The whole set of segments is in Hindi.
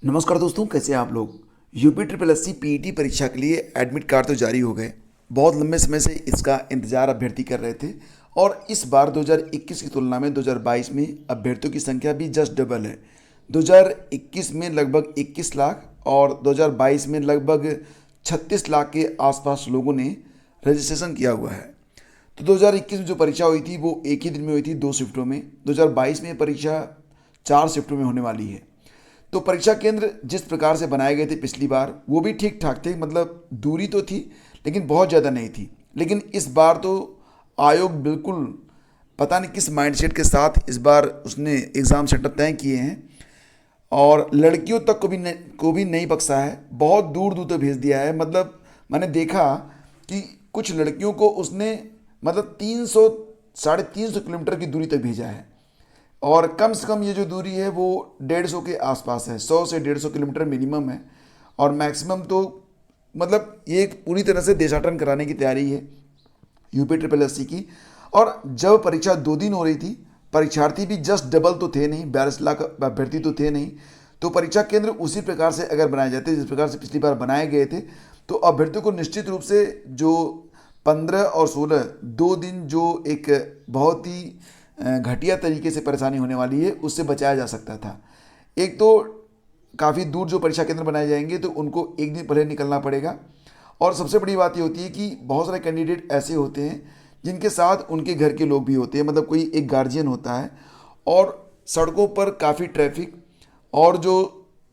नमस्कार दोस्तों, कैसे हैं आप लोग। UP triple S C PET परीक्षा के लिए एडमिट कार्ड तो जारी हो गए। बहुत लंबे समय से इसका इंतजार अभ्यर्थी कर रहे थे और इस बार 2021 की तुलना में 2022 में अभ्यर्थियों की संख्या भी जस्ट डबल है। 2021 में लगभग 21 लाख और 2022 में लगभग 36 लाख के आसपास लोगों ने रजिस्ट्रेशन किया हुआ है। तो 2021 में जो परीक्षा हुई थी वो एक ही दिन में हुई थी, 2 शिफ्टों में। 2022 में ये परीक्षा 4 शिफ्टों में होने वाली है। तो परीक्षा केंद्र जिस प्रकार से बनाए गए थे पिछली बार वो भी ठीक ठाक थे, मतलब दूरी तो थी लेकिन बहुत ज़्यादा नहीं थी। लेकिन इस बार तो आयोग बिल्कुल पता नहीं किस माइंडसेट के साथ इस बार उसने एग्ज़ाम सेंटर तय किए हैं और लड़कियों तक को भी नहीं बख्शा है। बहुत दूर दूर तक भेज दिया है। मतलब मैंने देखा कि कुछ लड़कियों को उसने मतलब 300 350 किलोमीटर की दूरी तक भेजा है और कम से कम ये जो दूरी है वो 150 के आसपास है। 100 से 150 किलोमीटर मिनिमम है और मैक्सिमम तो मतलब ये एक पूरी तरह से देशाटन कराने की तैयारी है यूपी ट्रिपल एस सी की। और जब परीक्षा 2 दिन हो रही थी, परीक्षार्थी भी जस्ट डबल तो थे नहीं, 42 लाख अभ्यर्थी तो थे नहीं। तो परीक्षा केंद्र उसी प्रकार से अगर बनाए जाते जिस प्रकार से पिछली बार बनाए गए थे तो अभ्यर्थियों को निश्चित रूप से जो 15 और 16 2 दिन जो एक बहुत ही घटिया तरीके से परेशानी होने वाली है उससे बचाया जा सकता था। एक तो काफ़ी दूर जो परीक्षा केंद्र बनाए जाएंगे तो उनको एक दिन पहले निकलना पड़ेगा। और सबसे बड़ी बात ये होती है कि बहुत सारे कैंडिडेट ऐसे होते हैं जिनके साथ उनके घर के लोग भी होते हैं, मतलब कोई एक गार्जियन होता है और सड़कों पर काफ़ी ट्रैफिक और जो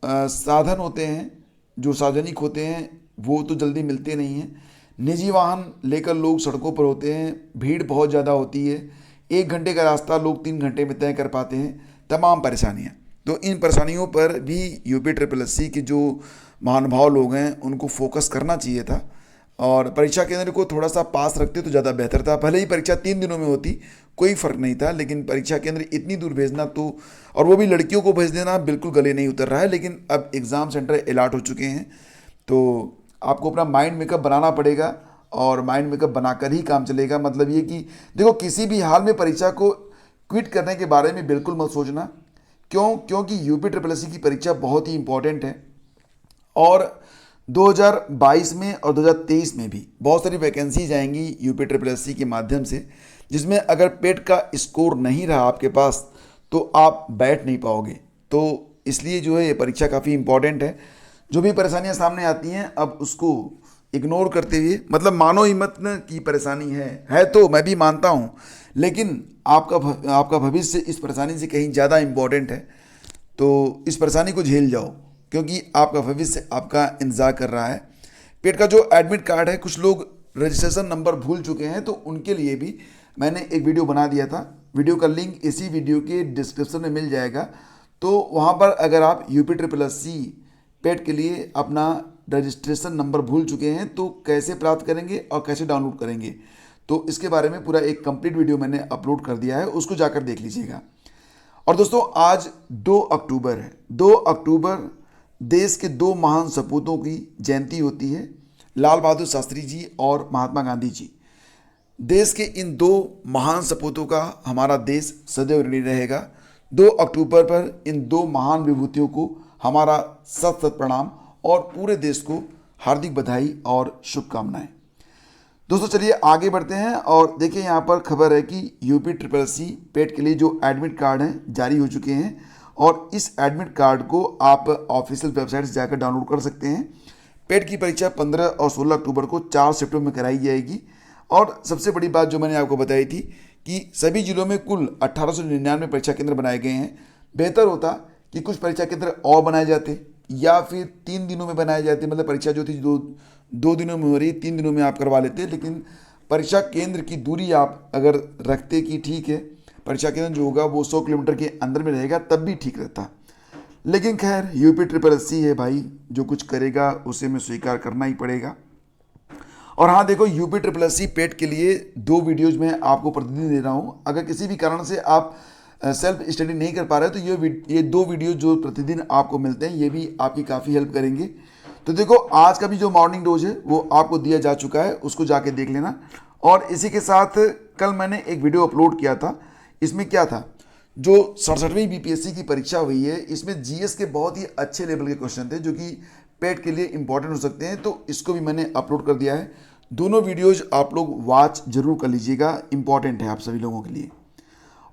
साधन होते हैं जो सार्वजनिक होते हैं वो तो जल्दी मिलते नहीं हैं। निजी वाहन लेकर लोग सड़कों पर होते हैं, भीड़ बहुत ज़्यादा होती है। 1 घंटे का रास्ता लोग 3 घंटे में तय कर पाते हैं। तमाम परेशानियाँ, तो इन परेशानियों पर भी यूपी ट्रिपल एस सी के जो महानुभाव लोग हैं उनको फोकस करना चाहिए था और परीक्षा केंद्र को थोड़ा सा पास रखते तो ज़्यादा बेहतर था। भले ही परीक्षा 3 दिनों में होती कोई फ़र्क नहीं था, लेकिन परीक्षा केंद्र इतनी दूर भेजना तो, और वो भी लड़कियों को भेज देना, बिल्कुल गले नहीं उतर रहा है। लेकिन अब एग्ज़ाम सेंटर अलॉट हो चुके हैं तो आपको अपना माइंड मेकअप बनाना पड़ेगा और माइंड मेकअप बनाकर ही काम चलेगा। मतलब ये कि देखो, किसी भी हाल में परीक्षा को क्विट करने के बारे में बिल्कुल मत सोचना। क्योंकि यूपी ट्रिपल एस सी की परीक्षा बहुत ही इंपॉर्टेंट है और 2022 में और 2023 में भी बहुत सारी वैकेंसीज आएंगी यूपी ट्रिपल एस सी के माध्यम से, जिसमें अगर पेट का स्कोर नहीं रहा आपके पास तो आप बैठ नहीं पाओगे। तो इसलिए जो है ये परीक्षा काफ़ी इंपॉर्टेंट है। जो भी परेशानियां सामने आती हैं अब उसको इग्नोर करते हुए, मतलब मानो ही मत न की परेशानी है तो मैं भी मानता हूँ, लेकिन आपका भविष्य इस परेशानी से कहीं ज़्यादा इम्पोर्टेंट है। तो इस परेशानी को झेल जाओ क्योंकि आपका भविष्य आपका इंतज़ार कर रहा है। पेट का जो एडमिट कार्ड है, कुछ लोग रजिस्ट्रेशन नंबर भूल चुके हैं तो उनके लिए भी मैंने एक वीडियो बना दिया था। वीडियो का लिंक इसी वीडियो के डिस्क्रिप्शन में मिल जाएगा। तो वहाँ पर अगर आप यूपी ट्रिपल एस सी पेट के लिए अपना रजिस्ट्रेशन नंबर भूल चुके हैं तो कैसे प्राप्त करेंगे और कैसे डाउनलोड करेंगे, तो इसके बारे में पूरा एक कंप्लीट वीडियो मैंने अपलोड कर दिया है, उसको जाकर देख लीजिएगा। और दोस्तों, आज 2 अक्टूबर है। 2 अक्टूबर देश के 2 महान सपूतों की जयंती होती है, लाल बहादुर शास्त्री जी और महात्मा गांधी जी। देश के इन 2 महान सपूतों का हमारा देश सदैव ऋणी रहेगा। 2 अक्टूबर पर इन 2 महान विभूतियों को हमारा सत सत प्रणाम और पूरे देश को हार्दिक बधाई और शुभकामनाएं। दोस्तों चलिए आगे बढ़ते हैं और देखिए यहाँ पर खबर है कि यूपी ट्रिपल सी पेट के लिए जो एडमिट कार्ड हैं जारी हो चुके हैं और इस एडमिट कार्ड को आप ऑफिशियल वेबसाइट से जाकर डाउनलोड कर सकते हैं। पेट की परीक्षा 15 और 16 अक्टूबर को 4 शिफ्टों में कराई जाएगी। और सबसे बड़ी बात जो मैंने आपको बताई थी कि सभी जिलों में कुल 1899 परीक्षा केंद्र बनाए गए हैं। बेहतर होता कि कुछ परीक्षा केंद्र और बनाए जाते या फिर 3 दिनों में बनाए जाते, मतलब परीक्षा जो थी 2 दिनों में हो रही 3 दिनों में आप करवा लेते। लेकिन परीक्षा केंद्र की दूरी आप अगर रखते कि ठीक है परीक्षा केंद्र जो होगा वो 100 किलोमीटर के अंदर में रहेगा तब भी ठीक रहता। लेकिन खैर यूपी ट्रिपल एस सी है भाई, जो कुछ करेगा उसे में स्वीकार करना ही पड़ेगा। और हाँ देखो, यूपी ट्रिपल एस सी पेट के लिए 2 वीडियोज मैं आपको प्रतिदिन दे रहा हूँ। अगर किसी भी कारण से आप सेल्फ स्टडी नहीं कर पा रहे तो ये 2 वीडियो जो प्रतिदिन आपको मिलते हैं ये भी आपकी काफ़ी हेल्प करेंगे। तो देखो, आज का भी जो मॉर्निंग डोज है वो आपको दिया जा चुका है, उसको जाके देख लेना। और इसी के साथ कल मैंने एक वीडियो अपलोड किया था। इसमें क्या था, जो 67वीं बीपीएससी की परीक्षा हुई है, इसमें जीएस के बहुत ही अच्छे लेवल के क्वेश्चन थे जो कि पेट के लिए इंपॉर्टेंट हो सकते हैं, तो इसको भी मैंने अपलोड कर दिया है। दोनों वीडियोज आप लोग वॉच जरूर कर लीजिएगा, इंपॉर्टेंट है आप सभी लोगों के लिए।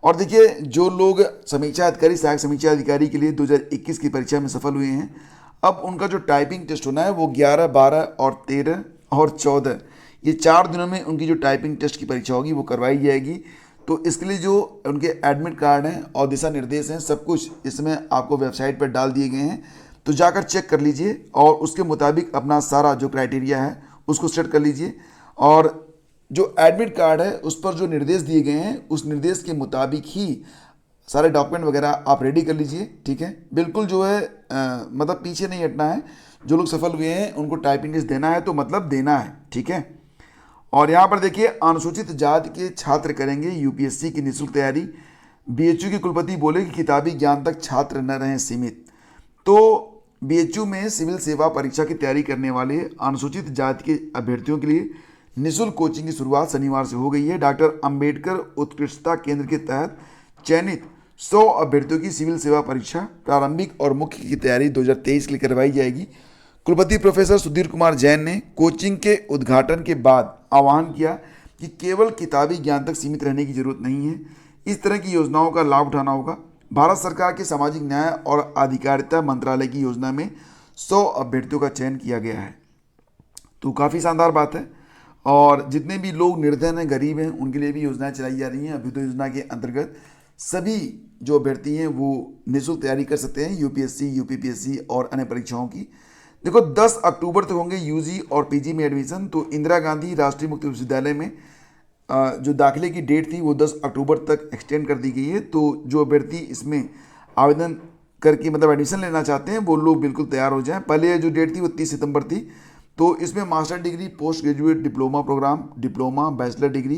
और देखिए, जो लोग समीक्षा अधिकारी, सहायक समीक्षा अधिकारी के लिए 2021 की परीक्षा में सफल हुए हैं, अब उनका जो टाइपिंग टेस्ट होना है वो 11, 12 और 13 और 14 ये 4 दिनों में उनकी जो टाइपिंग टेस्ट की परीक्षा होगी वो करवाई जाएगी। तो इसके लिए जो उनके एडमिट कार्ड हैं और दिशा निर्देश हैं, सब कुछ इसमें आपको वेबसाइट पर डाल दिए गए हैं, तो जाकर चेक कर लीजिए और उसके मुताबिक अपना सारा जो क्राइटेरिया है उसको सेट कर लीजिए। और जो एडमिट कार्ड है उस पर जो निर्देश दिए गए हैं उस निर्देश के मुताबिक ही सारे डॉक्यूमेंट वगैरह आप रेडी कर लीजिए, ठीक है। बिल्कुल जो है मतलब पीछे नहीं हटना है। जो लोग सफल हुए हैं उनको टाइपिंग टेस्ट देना है तो मतलब देना है, ठीक है। और यहाँ पर देखिए, अनुसूचित जाति के छात्र करेंगे यूपीएससी की निःशुल्क तैयारी। बीएचयू के कुलपति बोले कि किताबी ज्ञान तक छात्र न रहें सीमित। तो बीएचयू में सिविल सेवा परीक्षा की तैयारी करने वाले अनुसूचित जाति के अभ्यर्थियों के लिए निःशुल्क कोचिंग की शुरुआत शनिवार से हो गई है। डॉक्टर अंबेडकर उत्कृष्टता केंद्र के तहत चयनित 100 अभ्यर्थियों की सिविल सेवा परीक्षा प्रारंभिक और मुख्य की तैयारी 2023 के लिए करवाई जाएगी। कुलपति प्रोफेसर सुधीर कुमार जैन ने कोचिंग के उद्घाटन के बाद आह्वान किया कि केवल किताबी ज्ञान तक सीमित रहने की जरूरत नहीं है, इस तरह की योजनाओं का लाभ उठाना होगा। भारत सरकार के सामाजिक न्याय और अधिकारिता मंत्रालय की योजना में 100 अभ्यर्थियों का चयन किया गया है। तो काफ़ी शानदार बात है। और जितने भी लोग निर्धन हैं, गरीब हैं, उनके लिए भी योजनाएं चलाई जा रही हैं। अभ्युदय योजना के अंतर्गत सभी जो अभ्यर्थी हैं वो निःशुल्क तैयारी कर सकते हैं यूपीएससी, यूपीपीएससी और अन्य परीक्षाओं की। देखो, 10 अक्टूबर तक होंगे यूजी और पीजी में एडमिशन। तो इंदिरा गांधी राष्ट्रीय मुक्त विश्वविद्यालय में जो दाखिले की डेट थी वो 10 अक्टूबर तक एक्सटेंड कर दी गई है। तो जो अभ्यर्थी इसमें आवेदन करके मतलब एडमिशन लेना चाहते हैं वो लोग बिल्कुल तैयार हो जाएं। पहले जो डेट थी वो 30 सितंबर थी। तो इसमें master degree, post graduate diploma program, diploma, bachelor degree,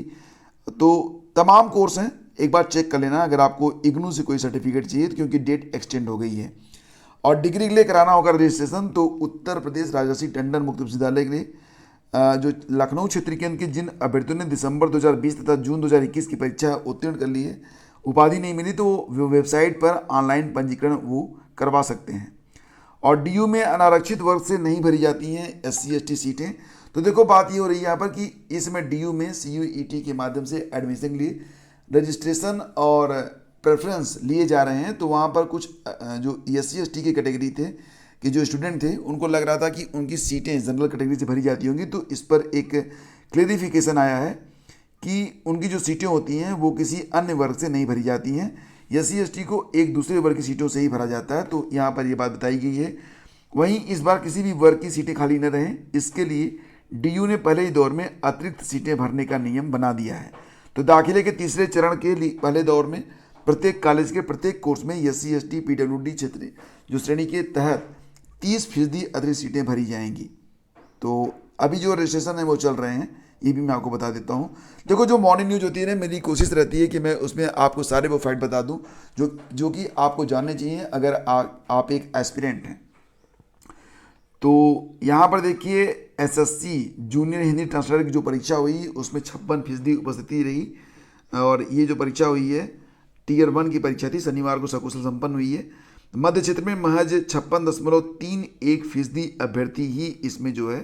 तो तमाम कोर्स हैं। एक बार चेक कर लेना अगर आपको इग्नू से कोई सर्टिफिकेट चाहिए, क्योंकि डेट एक्सटेंड हो गई है। और डिग्री के लिए कराना होगा रजिस्ट्रेशन, तो उत्तर प्रदेश राजर्षि टंडन मुक्त विश्वविद्यालय के लिए जो लखनऊ क्षेत्र केंद्र के जिन अभ्यर्थियों ने दिसंबर 2020 तथा जून 2021 की परीक्षा उत्तीर्ण कर ली है, उपाधि नहीं मिली, तो वो वेबसाइट पर ऑनलाइन पंजीकरण वो करवा सकते हैं। और डीयू में अनारक्षित वर्ग से नहीं भरी जाती हैं एससी एसटी सीटें। तो देखो, बात ये हो रही है यहाँ पर कि इसमें डीयू में सीयूईटी के माध्यम से एडमिशन के लिए रजिस्ट्रेशन और प्रेफरेंस लिए जा रहे हैं। तो वहाँ पर कुछ जो एससी एसटी के कैटेगरी थे कि जो स्टूडेंट थे, उनको लग रहा था कि उनकी सीटें जनरल कैटेगरी से भरी जाती होंगी। तो इस पर एक क्लेरिफिकेशन आया है कि उनकी जो सीटें होती हैं वो किसी अन्य वर्ग से नहीं भरी जाती हैं। एससी एसटी को एक दूसरे वर्ग की सीटों से ही भरा जाता है। तो यहाँ पर ये बात बताई गई है। वहीं इस बार किसी भी वर्ग की सीटें खाली न रहें, इसके लिए डीयू ने पहले ही दौर में अतिरिक्त सीटें भरने का नियम बना दिया है। तो दाखिले के तीसरे चरण के लिए पहले दौर में प्रत्येक कॉलेज के प्रत्येक कोर्स में एससी एसटी पीडब्ल्यूडी क्षेत्र जो श्रेणी के तहत 30% अतिरिक्त सीटें भरी जाएंगी। तो अभी जो रजिस्ट्रेशन है वो चल रहे हैं, ये भी मैं आपको बता देता हूँ। देखो, जो मॉर्निंग न्यूज़ होती है ना, मेरी कोशिश रहती है कि मैं उसमें आपको सारे वो फैक्ट बता दूँ जो कि आपको जानने चाहिए अगर आप एक एस्पिरेंट हैं। तो यहाँ पर देखिए, एसएससी जूनियर हिंदी ट्रांसलेटर की जो परीक्षा हुई उसमें 56% उपस्थिति रही। और ये जो परीक्षा हुई है टीयर 1 की परीक्षा थी, शनिवार को सकुशल संपन्न हुई है। मध्य क्षेत्र में महज 56.31% अभ्यर्थी ही इसमें जो है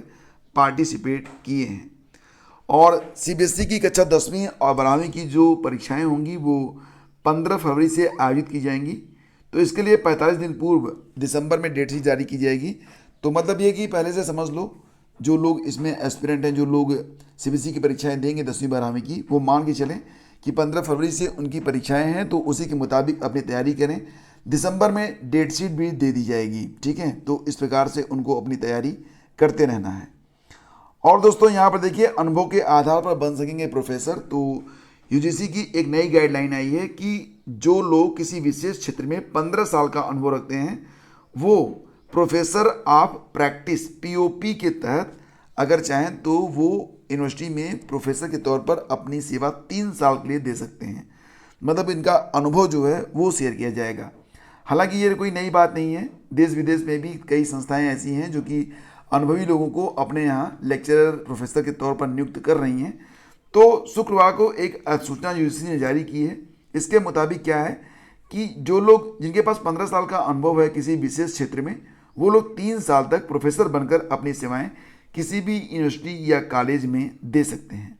पार्टिसिपेट किए हैं। और सीबीएसई की कक्षा 10वीं और 12वीं की जो परीक्षाएं होंगी वो 15 फरवरी से आयोजित की जाएंगी। तो इसके लिए 45 दिन पूर्व दिसंबर में डेट शीट जारी की जाएगी। तो मतलब ये कि पहले से समझ लो, जो लोग इसमें एस्पिरेंट हैं, जो लोग सीबीएसई की परीक्षाएं देंगे 10वीं 12वीं की, वो मान के चलें कि 15 फरवरी से उनकी परीक्षाएं हैं। तो उसी के मुताबिक अपनी तैयारी करें। दिसंबर में डेट शीट भी दे दी जाएगी, ठीक है। तो इस प्रकार से उनको अपनी तैयारी करते रहना है। और दोस्तों, यहाँ पर देखिए, अनुभव के आधार पर बन सकेंगे प्रोफेसर। तो यूजीसी की एक नई गाइडलाइन आई है कि जो लोग किसी विशेष क्षेत्र में 15 साल का अनुभव रखते हैं वो प्रोफेसर ऑफ प्रैक्टिस पीओपी के तहत अगर चाहें तो वो यूनिवर्सिटी में प्रोफेसर के तौर पर अपनी सेवा 3 साल के लिए दे सकते हैं। मतलब इनका अनुभव जो है वो शेयर किया जाएगा। हालांकि ये कोई नई बात नहीं है, देश विदेश में भी कई संस्थाएं ऐसी हैं जो कि अनुभवी लोगों को अपने यहाँ लेक्चरर, प्रोफेसर के तौर पर नियुक्त कर रही हैं। तो शुक्रवार को एक अधिसूचना यूजीसी ने जारी की है। इसके मुताबिक क्या है कि जो लोग जिनके पास 15 साल का अनुभव है किसी विशेष क्षेत्र में, वो लोग 3 साल तक प्रोफेसर बनकर अपनी सेवाएं किसी भी यूनिवर्सिटी या कॉलेज में दे सकते हैं।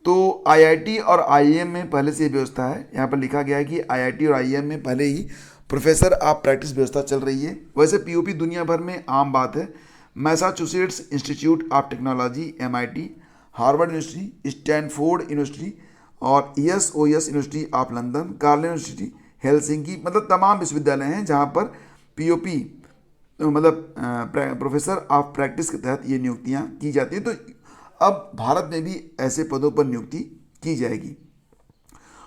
तो आईआईटी और आईआईएम में पहले से ये व्यवस्था है। यहाँ पर लिखा गया है कि आईआईटी और आईआईएम में पहले ही प्रोफेसर ऑफ प्रैक्टिस व्यवस्था चल रही है। वैसे पीओपी दुनिया भर में आम बात है। Massachusetts Institute of Technology MIT, Harvard University, Stanford University और SOAS university of London, Cornell university, Helsinki, मतलब तमाम विश्वविद्यालय हैं जहाँ पर पीओपी मतलब प्रोफेसर ऑफ प्रैक्टिस के तहत ये नियुक्तियाँ की जाती हैं। तो अब भारत में भी ऐसे पदों पर नियुक्ति की जाएगी।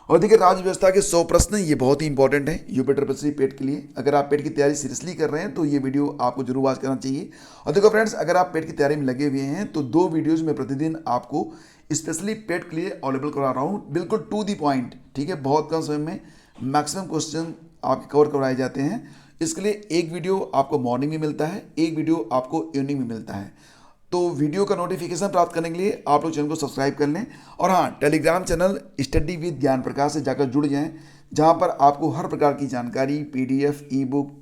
और देखिए राज्य व्यवस्था के 100 प्रश्न, ये बहुत ही इंपॉर्टेंट है यूपी ट्रिपल पेट के लिए। अगर आप पेट की तैयारी सीरियसली कर रहे हैं तो ये वीडियो आपको जरूर वॉच करना चाहिए। और देखो फ्रेंड्स, अगर आप पेट की तैयारी में लगे हुए हैं तो 2 वीडियोज़ में प्रतिदिन आपको स्पेशली पेट के लिए अवेलेबल करा रहा हूँ, बिल्कुल टू दी पॉइंट, ठीक है। बहुत कम समय में मैक्सिमम क्वेश्चन आपके कवर करवाए जाते हैं। इसके लिए एक वीडियो आपको मॉर्निंग में मिलता है, एक वीडियो आपको इवनिंग में मिलता है। तो वीडियो का नोटिफिकेशन प्राप्त करने के लिए आप लोग चैनल को सब्सक्राइब कर लें। और हाँ, टेलीग्राम चैनल स्टडी विद ज्ञान प्रकाश से जाकर जुड़ जाएं, जहां पर आपको हर प्रकार की जानकारी, पीडीएफ, ई बुक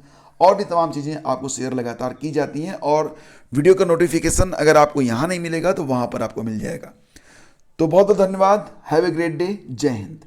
और भी तमाम चीज़ें आपको शेयर लगातार की जाती हैं। और वीडियो का नोटिफिकेशन अगर आपको यहाँ नहीं मिलेगा तो वहाँ पर आपको मिल जाएगा। तो बहुत बहुत धन्यवाद। Have a great day. जय हिंद।